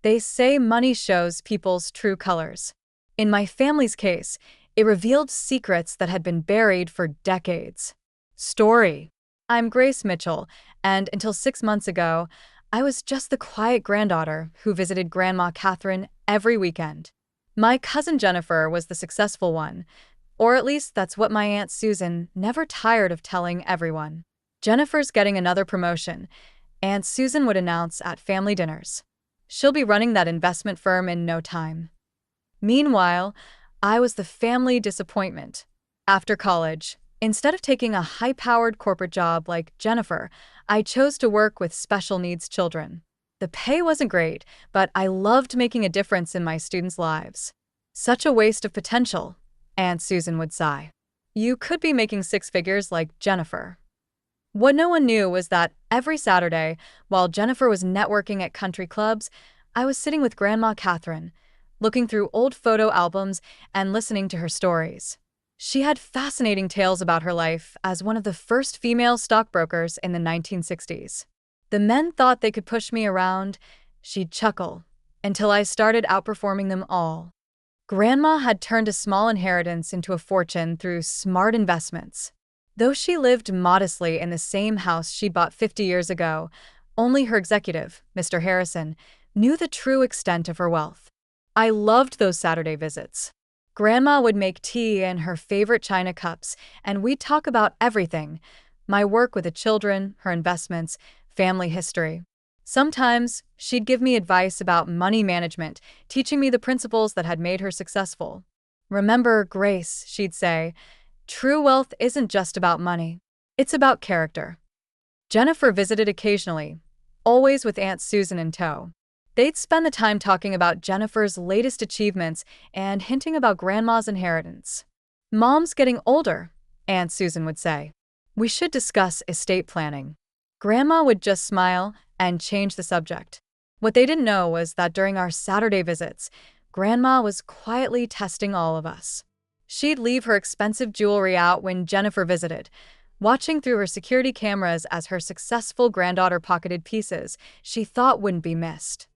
They say money shows people's true colors. In my family's case, it revealed secrets that had been buried for decades. Story. I'm Grace Mitchell, and until 6 months ago, I was just the quiet granddaughter who visited Grandma Catherine every weekend. My cousin Jennifer was the successful one, or at least that's what my Aunt Susan never tired of telling everyone. Jennifer's getting another promotion, Aunt Susan would announce at family dinners. She'll be running that investment firm in no time. Meanwhile, I was the family disappointment. After college, instead of taking a high-powered corporate job like Jennifer, I chose to work with special needs children. The pay wasn't great, but I loved making a difference in my students' lives. Such a waste of potential, Aunt Susan would sigh. You could be making six figures like Jennifer. What no one knew was that every Saturday, while Jennifer was networking at country clubs, I was sitting with Grandma Catherine, looking through old photo albums and listening to her stories. She had fascinating tales about her life as one of the first female stockbrokers in the 1960s. The men thought they could push me around, she'd chuckle, until I started outperforming them all. Grandma had turned a small inheritance into a fortune through smart investments. Though she lived modestly in the same house she bought 50 years ago, only her executive, Mr. Harrison, knew the true extent of her wealth. I loved those Saturday visits. Grandma would make tea in her favorite china cups, and we'd talk about everything: my work with the children, her investments, family history. Sometimes, she'd give me advice about money management, teaching me the principles that had made her successful. "Remember, Grace," she'd say, "true wealth isn't just about money. It's about character." Jennifer visited occasionally, always with Aunt Susan in tow. They'd spend the time talking about Jennifer's latest achievements and hinting about Grandma's inheritance. "Mom's getting older," Aunt Susan would say. "We should discuss estate planning." Grandma would just smile and change the subject. What they didn't know was that during our Saturday visits, Grandma was quietly testing all of us. She'd leave her expensive jewelry out when Jennifer visited, watching through her security cameras as her successful granddaughter pocketed pieces she thought wouldn't be missed.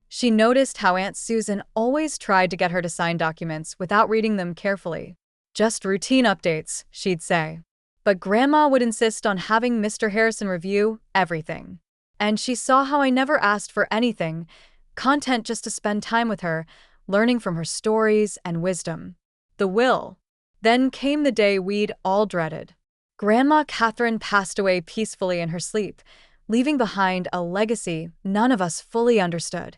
She noticed how Aunt Susan always tried to get her to sign documents without reading them carefully. "Just routine updates," she'd say. But Grandma would insist on having Mr. Harrison review everything. And she saw how I never asked for anything, content just to spend time with her, learning from her stories and wisdom. The will. Then came the day we'd all dreaded. Grandma Catherine passed away peacefully in her sleep, leaving behind a legacy none of us fully understood,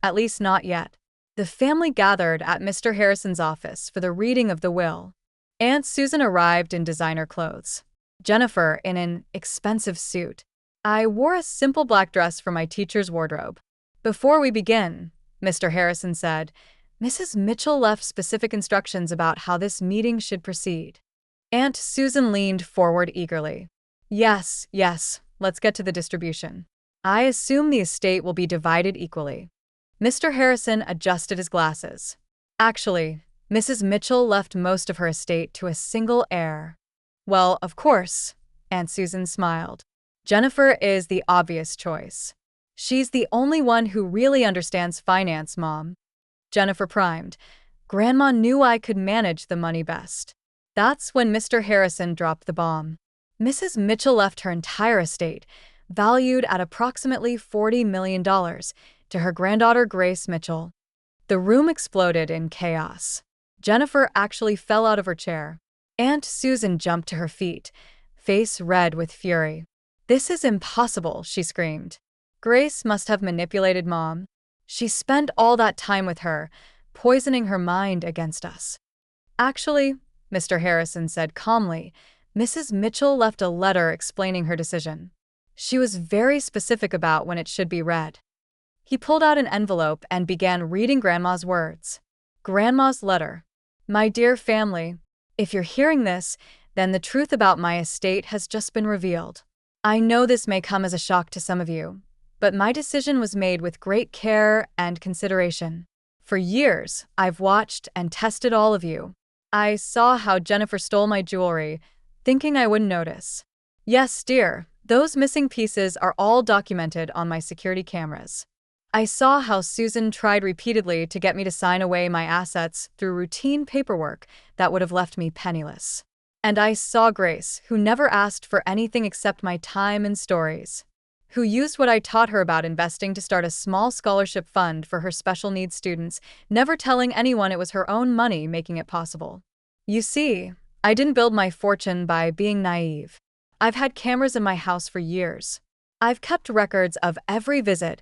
at least not yet. The family gathered at Mr. Harrison's office for the reading of the will. Aunt Susan arrived in designer clothes, Jennifer in an expensive suit. I wore a simple black dress from my teacher's wardrobe. "Before we begin," Mr. Harrison said, "Mrs. Mitchell left specific instructions about how this meeting should proceed." Aunt Susan leaned forward eagerly. Yes, let's get to the distribution. I assume the estate will be divided equally." Mr. Harrison adjusted his glasses. "Actually, Mrs. Mitchell left most of her estate to a single heir." "Well, of course," Aunt Susan smiled. "Jennifer is the obvious choice. She's the only one who really understands finance, Mom." Jennifer primed. Grandma knew I could manage the money best. That's when Mr. Harrison dropped the bomb. Mrs. Mitchell left her entire estate, valued at approximately $40 million, to her granddaughter Grace Mitchell. The room exploded in chaos. Jennifer actually fell out of her chair. Aunt Susan jumped to her feet, face red with fury. "This is impossible," she screamed. "Grace must have manipulated Mom. She spent all that time with her, poisoning her mind against us." "Actually," Mr. Harrison said calmly, "Mrs. Mitchell left a letter explaining her decision. She was very specific about when it should be read." He pulled out an envelope and began reading Grandma's words. Grandma's letter. "My dear family, if you're hearing this, then the truth about my estate has just been revealed. I know this may come as a shock to some of you, but my decision was made with great care and consideration. For years, I've watched and tested all of you. I saw how Jennifer stole my jewelry, thinking I wouldn't notice. Yes, dear, those missing pieces are all documented on my security cameras. I saw how Susan tried repeatedly to get me to sign away my assets through routine paperwork that would have left me penniless. And I saw Grace, who never asked for anything except my time and stories, who used what I taught her about investing to start a small scholarship fund for her special needs students, never telling anyone it was her own money making it possible. You see, I didn't build my fortune by being naive. I've had cameras in my house for years. I've kept records of every visit,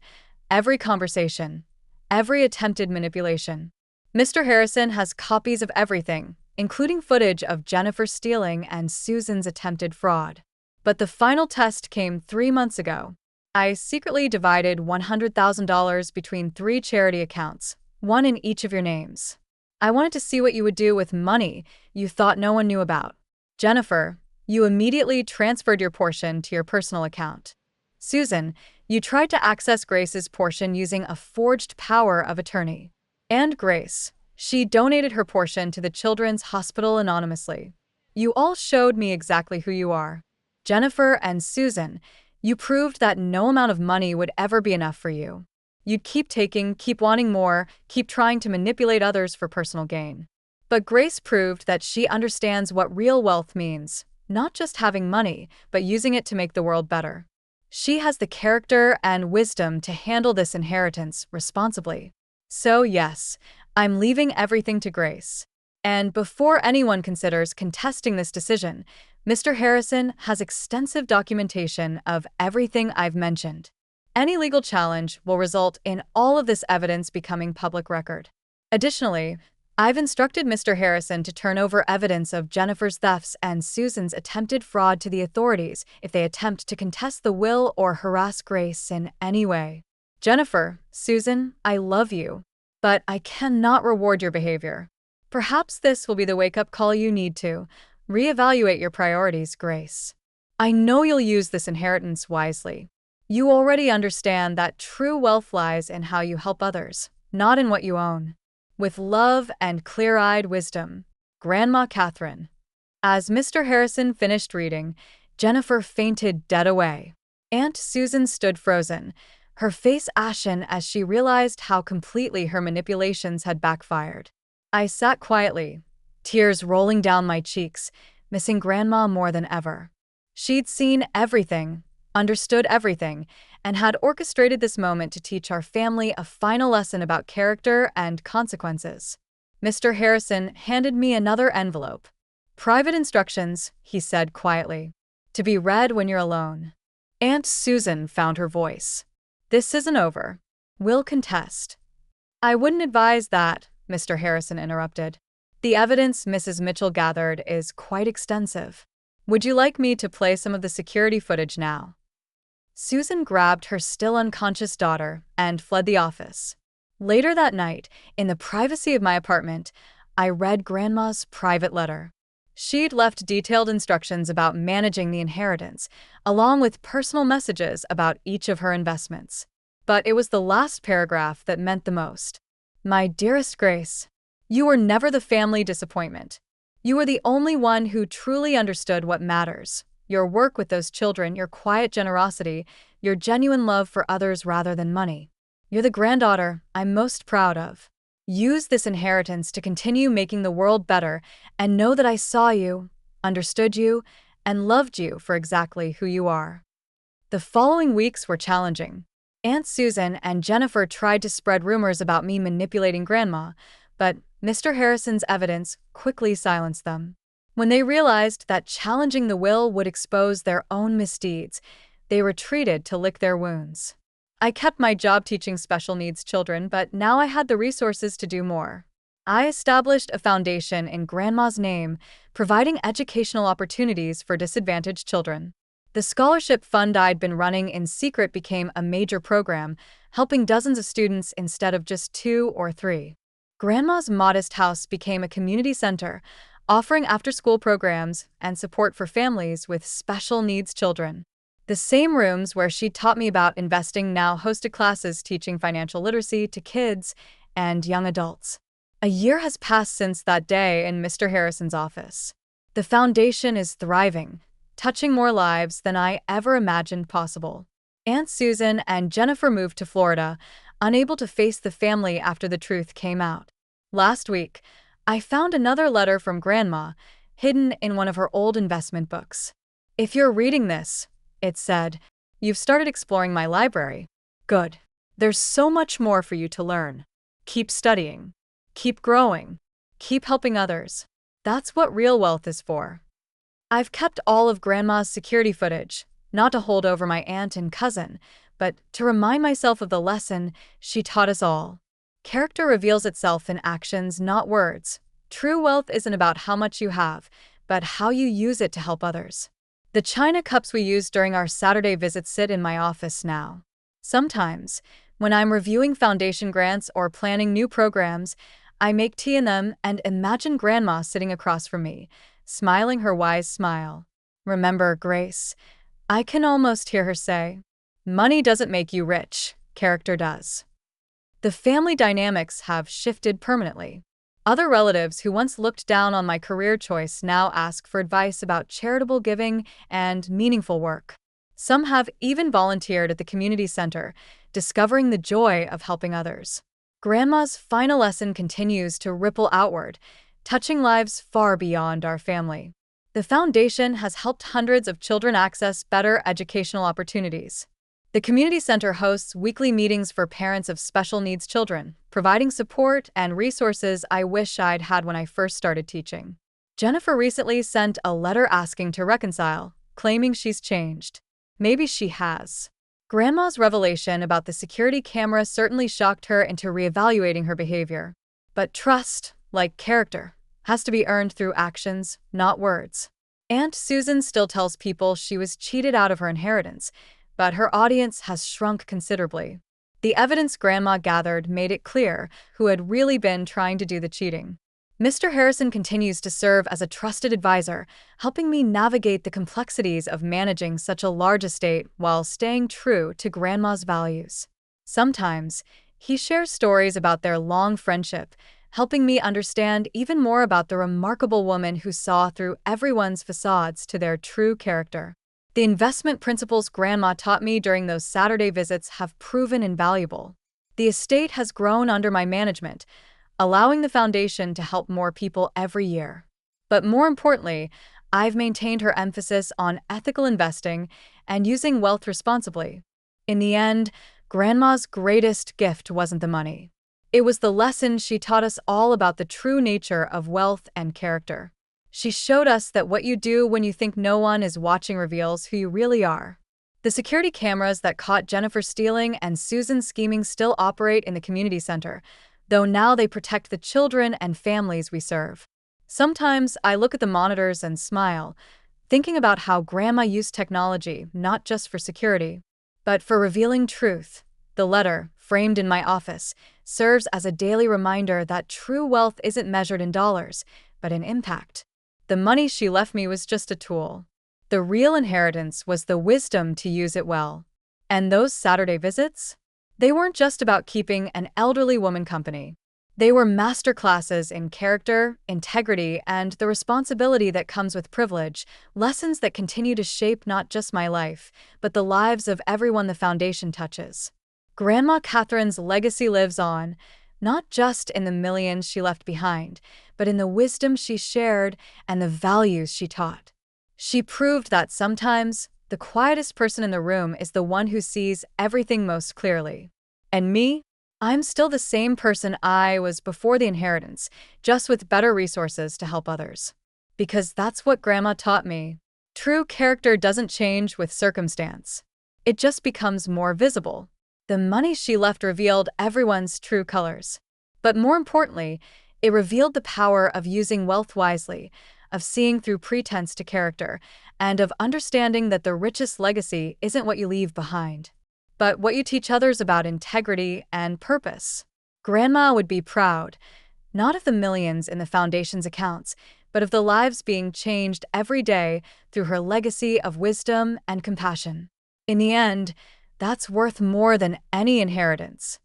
every conversation, every attempted manipulation. Mr. Harrison has copies of everything, including footage of Jennifer stealing and Susan's attempted fraud. But the final test came 3 months ago. I secretly divided $100,000 between 3 charity accounts, one in each of your names. I wanted to see what you would do with money you thought no one knew about. Jennifer, you immediately transferred your portion to your personal account. Susan, you tried to access Grace's portion using a forged power of attorney. And Grace, she donated her portion to the Children's Hospital anonymously. You all showed me exactly who you are. Jennifer and Susan, you proved that no amount of money would ever be enough for you. You'd keep taking, keep wanting more, keep trying to manipulate others for personal gain. But Grace proved that she understands what real wealth means, not just having money, but using it to make the world better. She has the character and wisdom to handle this inheritance responsibly. So yes, I'm leaving everything to Grace. And before anyone considers contesting this decision, Mr. Harrison has extensive documentation of everything I've mentioned. Any legal challenge will result in all of this evidence becoming public record. Additionally, I've instructed Mr. Harrison to turn over evidence of Jennifer's thefts and Susan's attempted fraud to the authorities if they attempt to contest the will or harass Grace in any way. Jennifer, Susan, I love you, but I cannot reward your behavior. Perhaps this will be the wake-up call you need to reevaluate your priorities, Grace. I know you'll use this inheritance wisely. You already understand that true wealth lies in how you help others, not in what you own. With love and clear-eyed wisdom, Grandma Catherine. As Mr. Harrison finished reading, Jennifer fainted dead away. Aunt Susan stood frozen, her face ashen as she realized how completely her manipulations had backfired. I sat quietly, tears rolling down my cheeks, missing Grandma more than ever. She'd seen everything, understood everything, and had orchestrated this moment to teach our family a final lesson about character and consequences. Mr. Harrison handed me another envelope. "Private instructions," he said quietly, "to be read when you're alone." Aunt Susan found her voice. "This isn't over. We'll contest." "I wouldn't advise that," Mr. Harrison interrupted. "The evidence Mrs. Mitchell gathered is quite extensive. Would you like me to play some of the security footage now?" Susan grabbed her still unconscious daughter and fled the office. Later that night, in the privacy of my apartment, I read Grandma's private letter. She'd left detailed instructions about managing the inheritance, along with personal messages about each of her investments. But it was the last paragraph that meant the most. "My dearest Grace, you were never the family disappointment. You were the only one who truly understood what matters. Your work with those children, your quiet generosity, your genuine love for others rather than money. You're the granddaughter I'm most proud of. Use this inheritance to continue making the world better and know that I saw you, understood you, and loved you for exactly who you are." The following weeks were challenging. Aunt Susan and Jennifer tried to spread rumors about me manipulating Grandma, but Mr. Harrison's evidence quickly silenced them. When they realized that challenging the will would expose their own misdeeds, they retreated to lick their wounds. I kept my job teaching special needs children, but now I had the resources to do more. I established a foundation in Grandma's name, providing educational opportunities for disadvantaged children. The scholarship fund I'd been running in secret became a major program, helping dozens of students instead of just 2 or 3. Grandma's modest house became a community center, offering after-school programs and support for families with special needs children. The same rooms where she taught me about investing now hosted classes teaching financial literacy to kids and young adults. A year has passed since that day in Mr. Harrison's office. The foundation is thriving, touching more lives than I ever imagined possible. Aunt Susan and Jennifer moved to Florida. unable to face the family after the truth came out. Last week, I found another letter from Grandma, hidden in one of her old investment books. "If you're reading this," it said, "you've started exploring my library. Good. There's so much more for you to learn. Keep studying. Keep growing. Keep helping others. That's what real wealth is for." I've kept all of Grandma's security footage, not to hold over my aunt and cousin, but to remind myself of the lesson she taught us all. Character reveals itself in actions, not words. True wealth isn't about how much you have, but how you use it to help others. The china cups we used during our Saturday visits sit in my office now. Sometimes, when I'm reviewing foundation grants or planning new programs, I make tea in them and imagine Grandma sitting across from me, smiling her wise smile. "Remember, Grace," I can almost hear her say, "money doesn't make you rich, character does." The family dynamics have shifted permanently. Other relatives who once looked down on my career choice now ask for advice about charitable giving and meaningful work. Some have even volunteered at the community center, discovering the joy of helping others. Grandma's final lesson continues to ripple outward, touching lives far beyond our family. The foundation has helped hundreds of children access better educational opportunities. The community center hosts weekly meetings for parents of special needs children, providing support and resources I wish I'd had when I first started teaching. Jennifer recently sent a letter asking to reconcile, claiming she's changed. Maybe she has. Grandma's revelation about the security camera certainly shocked her into reevaluating her behavior. But trust, like character, has to be earned through actions, not words. Aunt Susan still tells people she was cheated out of her inheritance, but her audience has shrunk considerably. The evidence Grandma gathered made it clear who had really been trying to do the cheating. Mr. Harrison continues to serve as a trusted advisor, helping me navigate the complexities of managing such a large estate while staying true to Grandma's values. Sometimes, he shares stories about their long friendship, helping me understand even more about the remarkable woman who saw through everyone's facades to their true character. The investment principles Grandma taught me during those Saturday visits have proven invaluable. The estate has grown under my management, allowing the foundation to help more people every year. But more importantly, I've maintained her emphasis on ethical investing and using wealth responsibly. In the end, Grandma's greatest gift wasn't the money. It was the lesson she taught us all about the true nature of wealth and character. She showed us that what you do when you think no one is watching reveals who you really are. The security cameras that caught Jennifer stealing and Susan scheming still operate in the community center, though now they protect the children and families we serve. Sometimes I look at the monitors and smile, thinking about how Grandma used technology not just for security, but for revealing truth. The letter, framed in my office, serves as a daily reminder that true wealth isn't measured in dollars, but in impact. The money she left me was just a tool. The real inheritance was the wisdom to use it well. And those Saturday visits? They weren't just about keeping an elderly woman company. They were master classes in character, integrity, and the responsibility that comes with privilege, lessons that continue to shape not just my life, but the lives of everyone the foundation touches. Grandma Catherine's legacy lives on, not just in the millions she left behind, but in the wisdom she shared and the values she taught. She proved that sometimes the quietest person in the room is the one who sees everything most clearly. And me? I'm still the same person I was before the inheritance, just with better resources to help others. Because that's what Grandma taught me. True character doesn't change with circumstance. It just becomes more visible. The money she left revealed everyone's true colors. But more importantly, it revealed the power of using wealth wisely, of seeing through pretense to character, and of understanding that the richest legacy isn't what you leave behind, but what you teach others about integrity and purpose. Grandma would be proud, not of the millions in the foundation's accounts, but of the lives being changed every day through her legacy of wisdom and compassion. In the end, that's worth more than any inheritance.